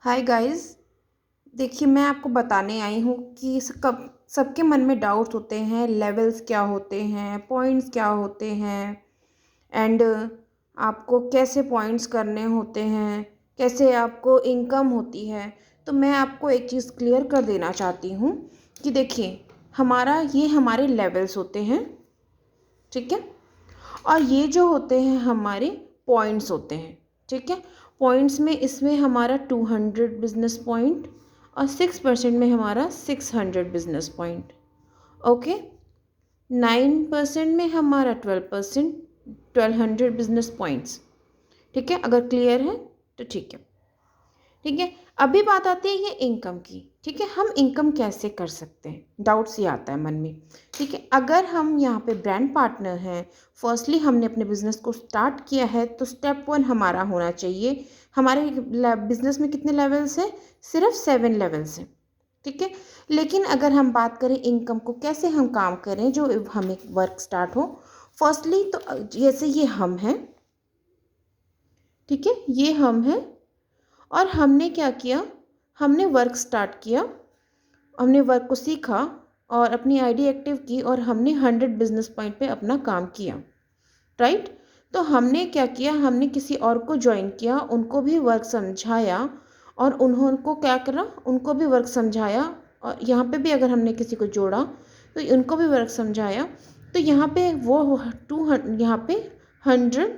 Hi guys. देखिए, मैं आपको बताने आई हूँ कि कब सबके मन में डाउट्स होते हैं, लेवल्स क्या होते हैं, पॉइंट्स क्या होते हैं एंड आपको कैसे पॉइंट्स करने होते हैं, कैसे आपको इनकम होती है। तो मैं आपको एक चीज़ क्लियर कर देना चाहती हूँ कि देखिए, हमारे लेवल्स होते हैं, ठीक है। और ये जो होते हैं हमारे पॉइंट्स होते हैं, ठीक है। पॉइंट्स में इसमें हमारा 200 बिजनेस पॉइंट और 6% में हमारा 600 बिजनेस पॉइंट। ओके। 9% में हमारा 12%, 1200 बिजनेस पॉइंट्स। ठीक है, अगर क्लियर है तो ठीक है। ठीक है, अभी बात आती है ये इनकम की। ठीक है, हम इनकम कैसे कर सकते हैं, डाउट्स ये आता है मन में। ठीक है, अगर हम यहाँ पे ब्रांड पार्टनर हैं, फर्स्टली हमने अपने बिजनेस को स्टार्ट किया है, तो स्टेप 1 हमारा होना चाहिए। हमारे बिजनेस में कितने लेवल्स हैं? सिर्फ 7 लेवल्स हैं। ठीक है, लेकिन अगर हम बात करें इनकम को कैसे हम काम करें जो हमें वर्क स्टार्ट हो, फर्स्टली तो जैसे ये हम हैं, ठीक है, ये हम हैं। और हमने क्या किया, हमने वर्क स्टार्ट किया, हमने वर्क को सीखा और अपनी आईडी एक्टिव की और हमने 100 बिजनेस पॉइंट पे अपना काम किया, राइट। तो हमने क्या किया, हमने किसी और को ज्वाइन किया, उनको भी वर्क समझाया और उनको क्या करा, उनको भी वर्क समझाया। और यहाँ पे भी अगर हमने किसी को जोड़ा तो उनको भी वर्क समझाया। तो यहाँ पे वो यहाँ पे 100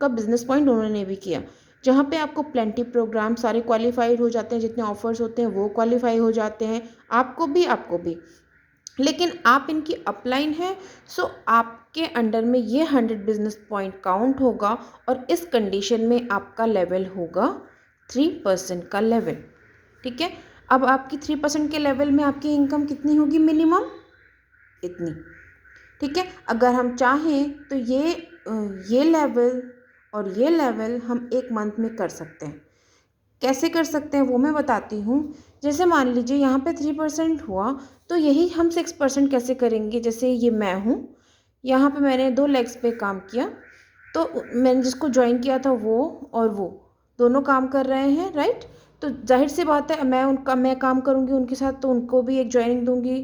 का बिजनेस पॉइंट उन्होंने भी किया, जहाँ पे आपको प्लेंटी प्रोग्राम सारे क्वालिफाइड हो जाते हैं, जितने ऑफर्स होते हैं वो क्वालिफाई हो जाते हैं, आपको भी। लेकिन आप इनकी अपलाइन है, सो आपके अंडर में ये 100 बिजनेस पॉइंट काउंट होगा और इस कंडीशन में आपका लेवल होगा 3% का लेवल। ठीक है, अब आपकी 3% के लेवल में आपकी इनकम कितनी होगी? मिनिमम इतनी। ठीक है, अगर हम चाहें तो ये लेवल और ये लेवल हम एक मंथ में कर सकते हैं। कैसे कर सकते हैं वो मैं बताती हूँ। जैसे मान लीजिए यहाँ पे 3% हुआ, तो यही हम 6% कैसे करेंगे। जैसे ये मैं हूँ, यहाँ पे मैंने 2 लेग्स पे काम किया, तो मैंने जिसको ज्वाइन किया था वो और वो दोनों काम कर रहे हैं, राइट। तो जाहिर सी बात है, मैं काम करूँगी उनके साथ, तो उनको भी एक ज्वाइनिंग दूंगी।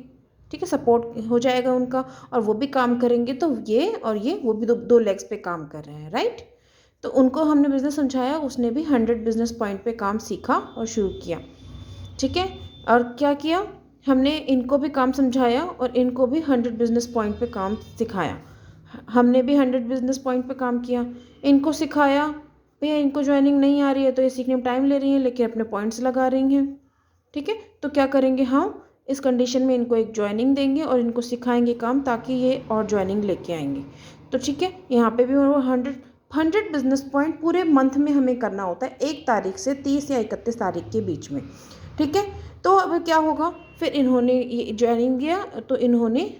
ठीक है, सपोर्ट हो जाएगा उनका और वो भी काम करेंगे। तो ये और ये वो भी दो लेग्स पे काम कर रहे हैं, राइट। तो उनको हमने बिज़नेस समझाया, उसने भी 100 बिज़नेस पॉइंट पे काम सीखा और शुरू किया। ठीक है, और क्या किया, हमने इनको भी काम समझाया और इनको भी 100 बिज़नेस पॉइंट पे काम सिखाया। हमने भी 100 बिज़नेस पॉइंट पे काम किया, इनको सिखाया। भैया इनको ज्वाइनिंग नहीं आ रही है तो ये सीखने में टाइम ले रही हैं, लेकिन अपने पॉइंट्स लगा रही हैं। ठीक है, तो क्या करेंगे हम, इस कंडीशन में इनको एक ज्वाइनिंग देंगे और इनको सिखाएंगे काम, ताकि ये और ज्वाइनिंग लेके आएंगे। तो ठीक है, यहाँ पे भी वो 100 बिजनेस पॉइंट पूरे मंथ में हमें करना होता है, 1 तारीख से 30 या 31 तारीख के बीच में। ठीक है, तो अब क्या होगा, फिर इन्होंने ये ज्वाइनिंग दिया, तो इन्होंने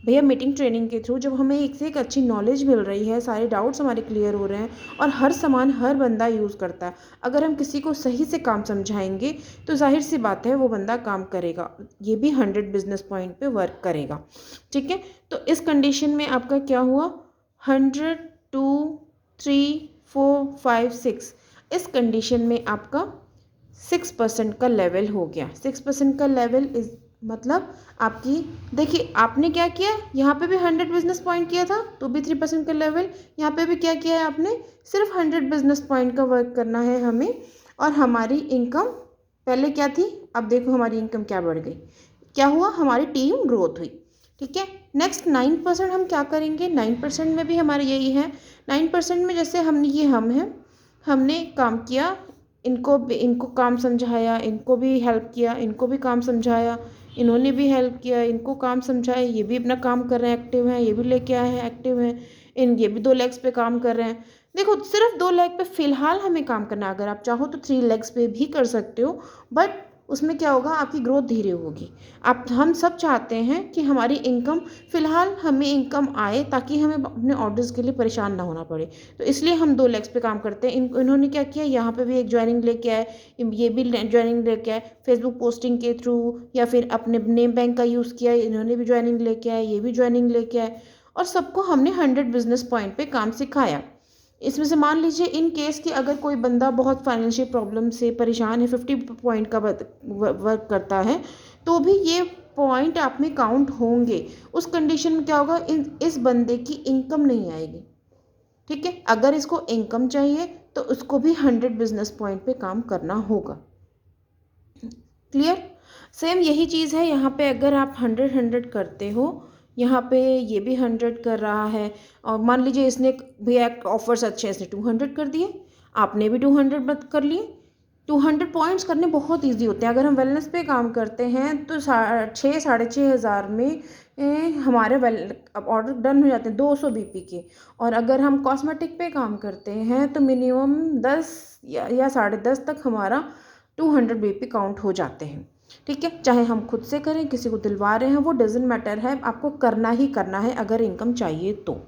भैया मीटिंग ट्रेनिंग के थ्रू जब हमें एक से एक अच्छी नॉलेज मिल रही है, सारे डाउट्स हमारे क्लियर हो रहे हैं और हर सामान हर बंदा यूज़ करता है। अगर हम किसी को सही से काम समझाएंगे तो जाहिर सी बात है वो बंदा काम करेगा, ये भी 100 बिजनेस पॉइंट पे वर्क करेगा। ठीक है, तो इस कंडीशन में आपका क्या हुआ, 100, 2, 3, 4, 5, 6, इस कंडीशन में आपका 6% का लेवल हो गया। 6% का लेवल इज मतलब आपकी, देखिए आपने क्या किया, यहाँ पे भी 100 बिजनेस पॉइंट किया था तो भी 3% का लेवल, यहाँ पे भी क्या किया है आपने, सिर्फ 100 बिजनेस पॉइंट का वर्क करना है हमें। और हमारी इनकम पहले क्या थी, अब देखो हमारी इनकम क्या बढ़ गई, क्या हुआ, हमारी टीम ग्रोथ हुई। ठीक है, नेक्स्ट 9% हम क्या करेंगे, 9% में भी हमारे यही है। 9% में जैसे हम हैं, हमने काम किया, इनको काम समझाया, इनको भी हेल्प किया, इनको भी काम समझाया, इन्होंने भी हेल्प किया, इनको काम समझाया, ये भी अपना काम कर रहे हैं, एक्टिव हैं, ये भी लेके आए हैं, एक्टिव हैं। ये भी 2 लेग्स पे काम कर रहे हैं। देखो सिर्फ 2 लेग पे फ़िलहाल हमें काम करना है, अगर आप चाहो तो 3 लेग्स पे भी कर सकते हो, बट उसमें क्या होगा, आपकी ग्रोथ धीरे होगी। हम सब चाहते हैं कि हमारी इनकम, फ़िलहाल हमें इनकम आए ताकि हमें अपने ऑर्डर्स के लिए परेशान ना होना पड़े। तो इसलिए हम 2 लेग्स पे काम करते हैं। इन्होंने क्या किया, यहाँ पे भी एक ज्वाइनिंग लेके आए, ये भी ज्वाइनिंग लेके आए, फेसबुक पोस्टिंग के थ्रू या फिर अपने नेम बैंक का यूज़ किया, इन्होंने भी ज्वाइनिंग लेके आए, ये भी ज्वाइनिंग लेके आए, और सबको हमने 100 बिजनेस पॉइंट पे काम सिखाया। इसमें से मान लीजिए इन केस कि अगर कोई बंदा बहुत फाइनेंशियल प्रॉब्लम से परेशान है, 50 पॉइंट का वर्क करता है, तो भी ये पॉइंट आप में काउंट होंगे। उस कंडीशन में क्या होगा, इस बंदे की इनकम नहीं आएगी। ठीक है, अगर इसको इनकम चाहिए तो उसको भी 100 बिजनेस पॉइंट पे काम करना होगा। क्लियर? सेम यही चीज़ है यहाँ पे, अगर आप 100 करते हो, यहाँ पे ये भी 100 कर रहा है, और मान लीजिए इसने भी एक ऑफर्स अच्छे, इसने 200 कर दिए, आपने भी 200 कर लिए। 200 पॉइंट्स करने बहुत इजी होते हैं। अगर हम वेलनेस पे काम करते हैं तो 6,500 में हमारे ऑर्डर डन हो जाते हैं 200 बीपी के। और अगर हम कॉस्मेटिक पे काम करते हैं तो मिनिमम 10 या 10.5 तक हमारा 200 बीपी काउंट हो जाते हैं। ठीक है, चाहे हम खुद से करें, किसी को दिलवा रहे हैं, वो डजेंट मैटर है, आपको करना ही करना है अगर इनकम चाहिए तो।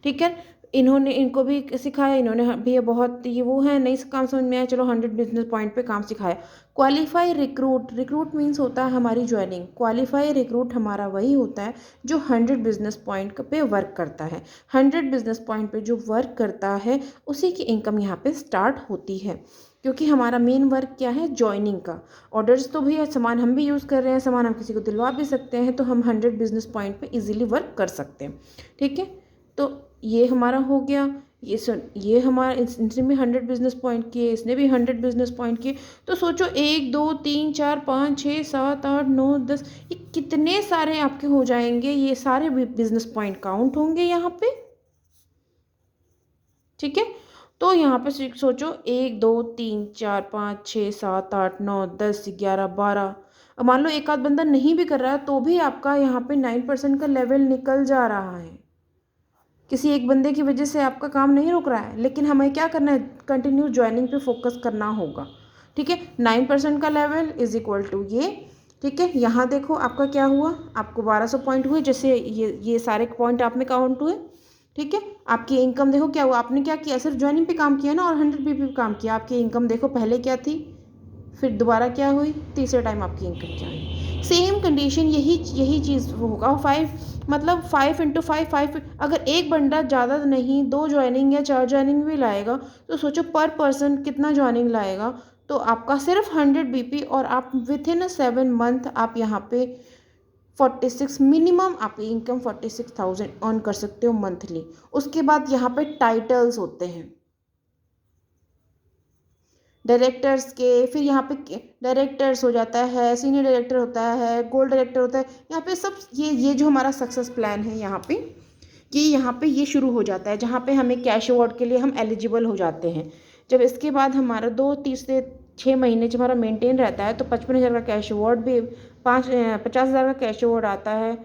ठीक है, इन्होंने इनको भी सिखाया, इन्होंने भी ये बहुत ये वो है, नहीं काम समझ में आया, चलो 100 बिजनेस पॉइंट पे काम सिखाया। क्वालिफाई रिक्रूट, रिक्रूट मीन्स होता है हमारी ज्वाइनिंग। क्वालिफाई रिक्रूट हमारा वही होता है जो 100 बिजनेस पॉइंट पे वर्क करता है। 100 बिजनेस पॉइंट पे जो वर्क करता है उसी की इनकम यहाँ पे स्टार्ट होती है, क्योंकि हमारा मेन वर्क क्या है, ज्वाइनिंग का। ऑर्डर्स तो भैया सामान हम भी यूज़ कर रहे हैं, सामान हम किसी को दिलवा भी सकते हैं, तो हम 100 बिजनेस पॉइंट पे इजीली वर्क कर सकते हैं। ठीक है, तो ये हमारा हो गया। ये हमारा इसने भी 100 बिजनेस पॉइंट किए, इसने भी 100 बिजनेस पॉइंट किए। तो सोचो 1 2 3 4 5 6 7 8 9 10, ये कितने सारे आपके हो जाएंगे, ये सारे बिजनेस पॉइंट काउंट होंगे यहाँ पे। ठीक है, तो यहाँ पे सोचो 1 2 3 4 5 6 7 8 9 10 11 12। अब मान लो एक आध बंदा नहीं भी कर रहा है तो भी आपका यहाँ पे 9% का लेवल निकल जा रहा है। किसी एक बंदे की वजह से आपका काम नहीं रुक रहा है, लेकिन हमें क्या करना है, कंटिन्यू ज्वाइनिंग पे फोकस करना होगा। ठीक है, 9% का लेवल इज इक्वल टू ये। ठीक है, यहाँ देखो आपका क्या हुआ, आपको 1200 पॉइंट हुए, जैसे ये सारे पॉइंट आप में काउंट हुए। ठीक है, आपकी इनकम देखो क्या हुआ, आपने क्या किया, सिर्फ ज्वाइनिंग पे काम किया ना और 100 बीपी पे काम किया। आपकी इनकम देखो पहले क्या थी, फिर दोबारा क्या हुई, तीसरे टाइम आपकी इनकम क्या हुई। सेम कंडीशन यही चीज़ होगा। 5 मतलब 5 इंटू 5 5। अगर एक बंदा ज़्यादा नहीं 2 ज्वाइनिंग या 4 ज्वाइनिंग भी लाएगा तो सोचो पर पर्सन कितना ज्वाइनिंग लाएगा। तो आपका सिर्फ 100 बीपी और आप विथ इन 7 मंथ आप यहाँ पे 46 मिनिमम आपकी इनकम 46,000 अर्न कर सकते हो मंथली। उसके बाद यहाँ पे टाइटल्स होते हैं डायरेक्टर्स के, फिर यहाँ पे डायरेक्टर्स हो जाता है, सीनियर डायरेक्टर होता है, गोल्ड डायरेक्टर होता है। यहाँ पे सब ये जो हमारा सक्सेस प्लान है यहाँ पे, कि यहाँ पे ये शुरू हो जाता है जहाँ पे हमें कैश अवार्ड के लिए हम एलिजिबल हो जाते हैं। जब इसके बाद हमारा 2 से 6 महीने जब हमारा मेंटेन रहता है तो 55,000 का कैश अवार्ड भी 50,000 का कैश अवार्ड आता है,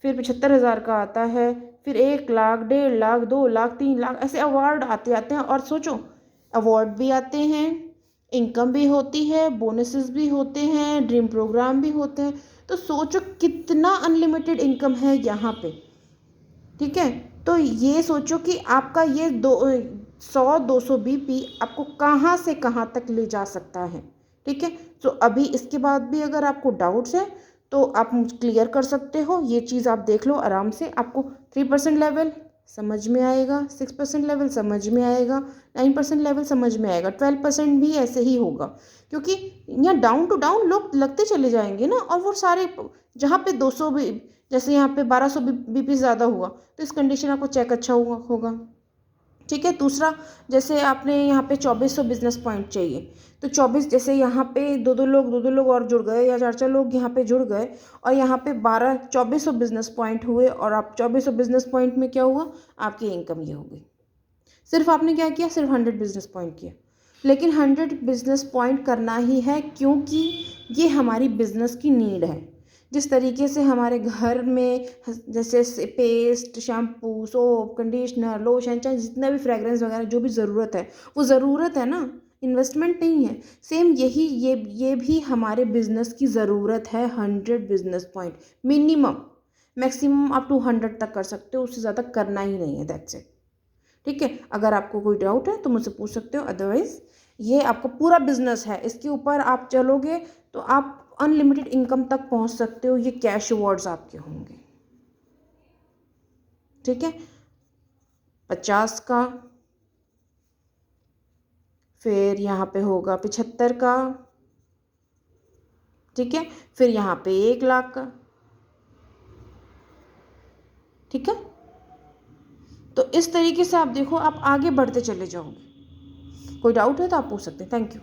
फिर 75,000 का आता है, फिर 1 लाख 1.5 लाख 2 लाख 3 लाख ऐसे अवार्ड आते आते हैं। और सोचो अवार्ड भी आते हैं, इनकम भी होती है, बोनसेस भी होते हैं, ड्रीम प्रोग्राम भी होते हैं। तो सोचो कितना अनलिमिटेड इनकम है यहाँ पे। ठीक है, तो ये सोचो कि आपका ये 100-200 बीपी आपको कहाँ से कहाँ तक ले जा सकता है। ठीक है, तो अभी इसके बाद भी अगर आपको डाउट्स है तो आप क्लियर कर सकते हो, ये चीज़ आप देख लो आराम से। आपको 3% लेवल समझ में आएगा, 6% लेवल समझ में आएगा, 9% लेवल समझ में आएगा, 12% भी ऐसे ही होगा, क्योंकि यहाँ डाउन टू डाउन लोग लगते चले जाएंगे ना। और वो सारे जहाँ पे 200 भी, जैसे यहाँ पे 1200 बीपी ज़्यादा हुआ तो इस कंडीशन आपको चेक अच्छा होगा। ठीक है, दूसरा जैसे आपने यहाँ पे 2400 बिजनेस पॉइंट चाहिए, तो 24 जैसे यहाँ पे दो दो लोग और जुड़ गए या 4 लोग यहाँ पे जुड़ गए और यहाँ पे 2400 बिजनेस पॉइंट हुए, और आप 2400 बिजनेस पॉइंट में क्या हुआ, आपकी इनकम ये हो गई। सिर्फ आपने क्या किया, सिर्फ 100 बिजनेस पॉइंट किया, लेकिन 100 बिजनेस पॉइंट करना ही है क्योंकि ये हमारी बिजनेस की नीड है। जिस तरीके से हमारे घर में जैसे paste, shampoo, soap, conditioner, lotion, चाहे जितना भी फ्रेगरेंस वगैरह जो भी ज़रूरत है वो ज़रूरत है ना, इन्वेस्टमेंट नहीं है। सेम ये भी हमारे बिजनेस की ज़रूरत है। 100 बिजनेस पॉइंट मिनिमम, मैक्सिमम आप 200 तक कर सकते हो, उससे ज़्यादा करना ही नहीं है, दैट्स इट। ठीक है, अगर आपको कोई डाउट है तो मुझसे पूछ सकते हो, अदरवाइज ये आपका पूरा बिजनेस है, इसके ऊपर आप चलोगे तो आप अनलिमिटेड इनकम तक पहुंच सकते हो। ये कैश अवार्ड्स आपके होंगे। ठीक है, 50 का फिर यहाँ पे होगा 75 का, ठीक है, फिर यहाँ पे 1 लाख का, ठीक है। तो इस तरीके से आप देखो, आप आगे बढ़ते चले जाओगे। कोई डाउट है तो आप पूछ सकते हैं। Thank you.